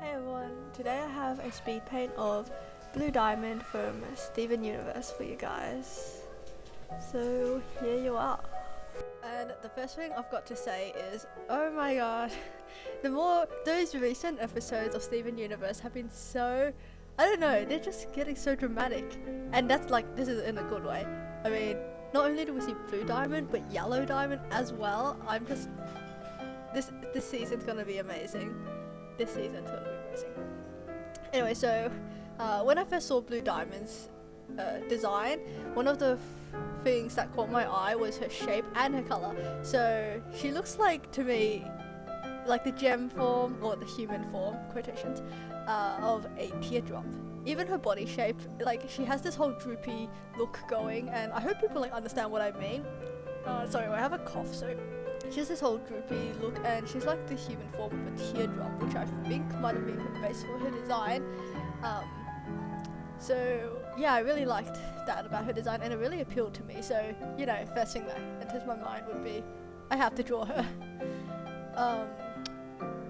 Hey everyone, today I have a speed paint of Blue Diamond from Steven Universe for you guys. So here you are. And the first thing I've got to say is, oh my god, those recent episodes of Steven Universe have been so, I don't know, they're just getting so dramatic. And that's like, this is in a good way. I mean, not only do we see Blue Diamond, but Yellow Diamond as well. This season's gonna be amazing. This season's gonna be amazing. Anyway, so when I first saw Blue Diamond's design, one of the things that caught my eye was her shape and her color. So she looks like, to me, like the gem form, or the human form, quotations, of a teardrop. Even her body shape, like she has this whole droopy look going, and I hope people like understand what I mean. Sorry, I have a cough, so she has this whole droopy look, and she's like the human form of a teardrop, which I think might have been her base for her design. So yeah, I really liked that about her design, and it really appealed to me. So, you know, first thing that enters my mind would be, I have to draw her.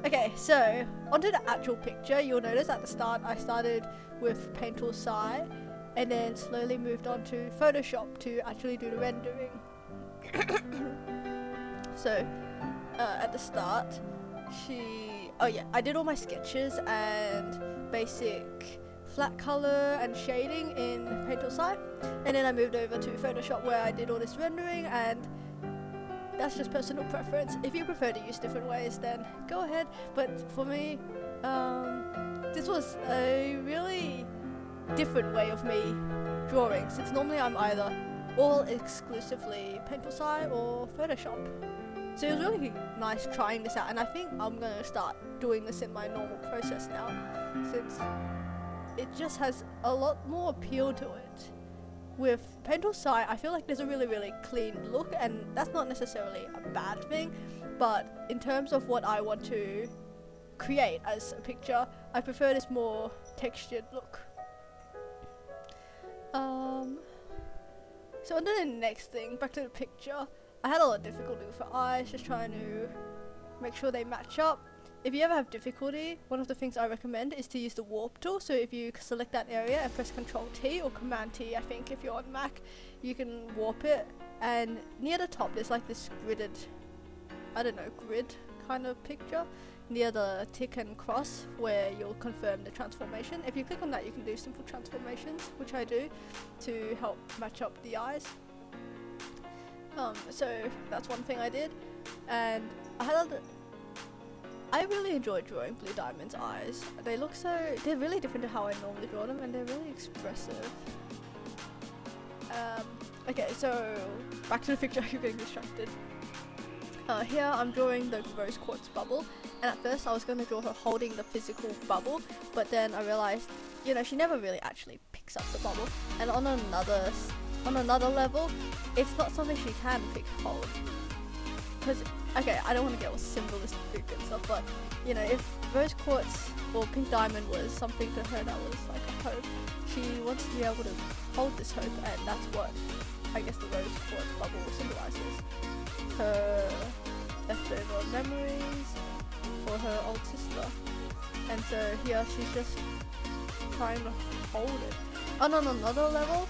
Okay, so onto the actual picture. You'll notice at the start I started with Paint Tool Sai, and then slowly moved on to Photoshop to actually do the rendering. So at the start, I did all my sketches and basic flat color and shading in Paint Tool Sai, and then I moved over to Photoshop where I did all this rendering, and that's just personal preference. If you prefer to use different ways, then go ahead. But for me, this was a really different way of me drawing, since normally I'm either all exclusively Paint Tool Sai or Photoshop. So it was really nice trying this out, and I think I'm gonna start doing this in my normal process now, since it just has a lot more appeal to it. With Paint Tool Sai, I feel like there's a really clean look, and that's not necessarily a bad thing, but in terms of what I want to create as a picture, I prefer this more textured look. So on to the next thing, back to the picture. I had a lot of difficulty with her eyes, just trying to make sure they match up. If you ever have difficulty, one of the things I recommend is to use the warp tool. So if you select that area and press Ctrl T or Command T, I think if you're on Mac, you can warp it. And near the top there's like this gridded, grid kind of picture near the tick and cross where you'll confirm the transformation. If you click on that, you can do simple transformations, which I do to help match up the eyes. So that's one thing I did, and I really enjoyed drawing Blue Diamond's eyes. They're really different to how I normally draw them, and they're really expressive. Okay, so back to the picture. I keep getting distracted. Here I'm drawing the rose quartz bubble, and at first I was going to draw her holding the physical bubble, but then I realized, you know, she never really actually picks up the bubble, and on another level, it's not something she can hold. Because, okay, I don't want to get all symbolistic and stuff, but, you know, if rose quartz or pink diamond was something to her that was like a hope, she wants to be able to hold this hope, and that's what I guess the rose quartz bubble symbolizes. Her leftover memories for her old sister. And so here she's just trying to hold it. And on another level,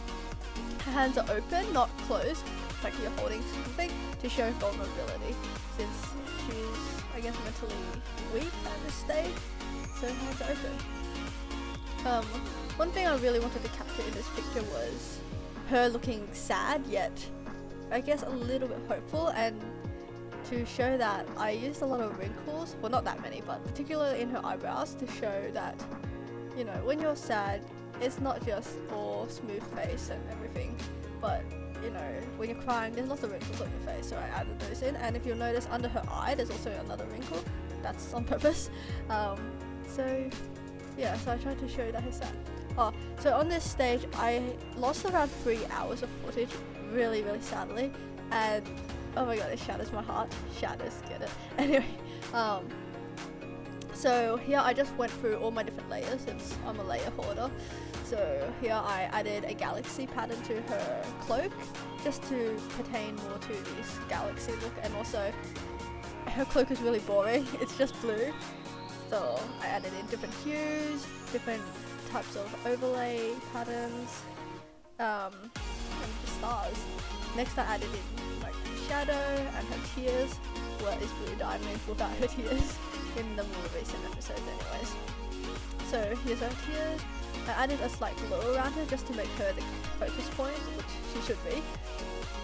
her hands are open, not closed, like you're holding something, to show vulnerability, since she's, I guess, mentally weak at this stage, so her hands are open. One thing I really wanted to capture in this picture was her looking sad, yet I guess a little bit hopeful, and to show that I used a lot of wrinkles, well not that many, but particularly in her eyebrows, to show that, you know, when you're sad, it's not just all smooth face and everything, but you know, when you're crying, there's lots of wrinkles on your face, so I added those in. And if you'll notice, under her eye there's also another wrinkle. That's on purpose. So yeah, so I tried to show that he's sad. So on this stage I lost around 3 hours of footage, really sadly, and oh my god, it shatters my heart. Shatters, get it? Anyway, so here I just went through all my different layers, since I'm a layer hoarder. So here I added a galaxy pattern to her cloak, just to pertain more to this galaxy look, and also her cloak is really boring. It's just blue, So I added in different hues, different types of overlay patterns, and the stars. Next I added in like shadow and her tears, what is Blue Diamond without her tears in the more recent episodes anyways. So here's her tears. I added a slight glow around her just to make her the focus point, which she should be.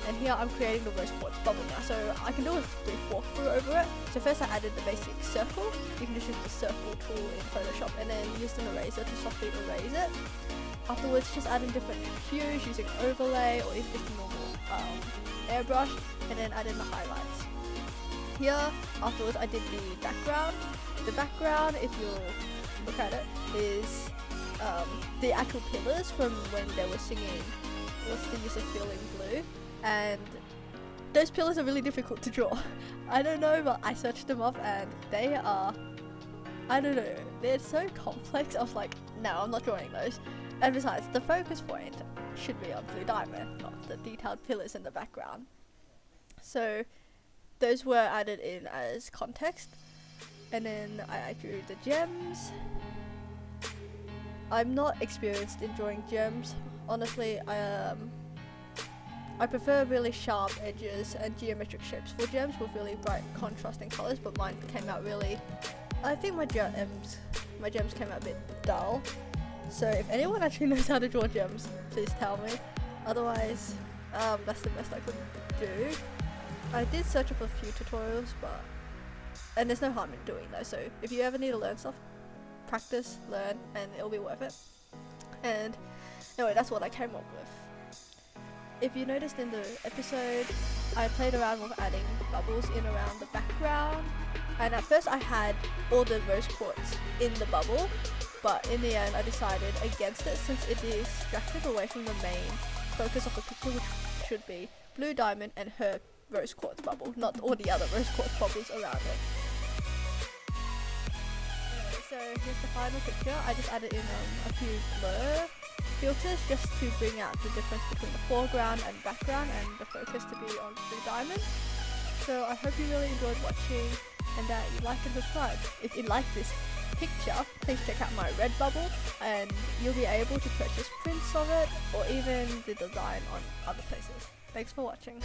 And here I'm creating the rose quartz bubble now, so I can do a brief walkthrough over it. So first I added the basic circle. You can just use the circle tool in Photoshop and then use an eraser to softly erase it. Afterwards just add in different hues using overlay or even just a normal airbrush, and then add in the highlights. Here afterwards I did the background. The background, if you look at it, is the actual pillars from when they were singing What's the Use of Feeling Blue, and those pillars are really difficult to draw. I don't know, but I searched them up and they are, I don't know, they're so complex. I was like, no, I'm not drawing those. And besides, the focus point should be on Blue Diamond, not the detailed pillars in the background. So those were added in as context, and then I drew the gems. I'm not experienced in drawing gems. Honestly, I prefer really sharp edges and geometric shapes for gems with really bright contrasting colours, but mine came out really, I think my gems came out a bit dull. So if anyone actually knows how to draw gems, please tell me. Otherwise, that's the best I could do. I did search up a few tutorials, and there's no harm in doing those, so if you ever need to learn stuff, practice, learn, and it'll be worth it. And anyway, that's what I came up with. If you noticed in the episode, I played around with adding bubbles in around the background, and at first I had all the rose quartz in the bubble, but in the end I decided against it since it distracted away from the main focus of the picture, which should be Blue Diamond and her rose quartz bubble, not all the other rose quartz bubbles around it. So here's the final picture. I just added in a few blur filters just to bring out the difference between the foreground and background and the focus to be on Blue Diamond. So I hope you really enjoyed watching and that you like and subscribe. If you like this picture, please check out my Redbubble and you'll be able to purchase prints of it or even the design on other places. Thanks for watching.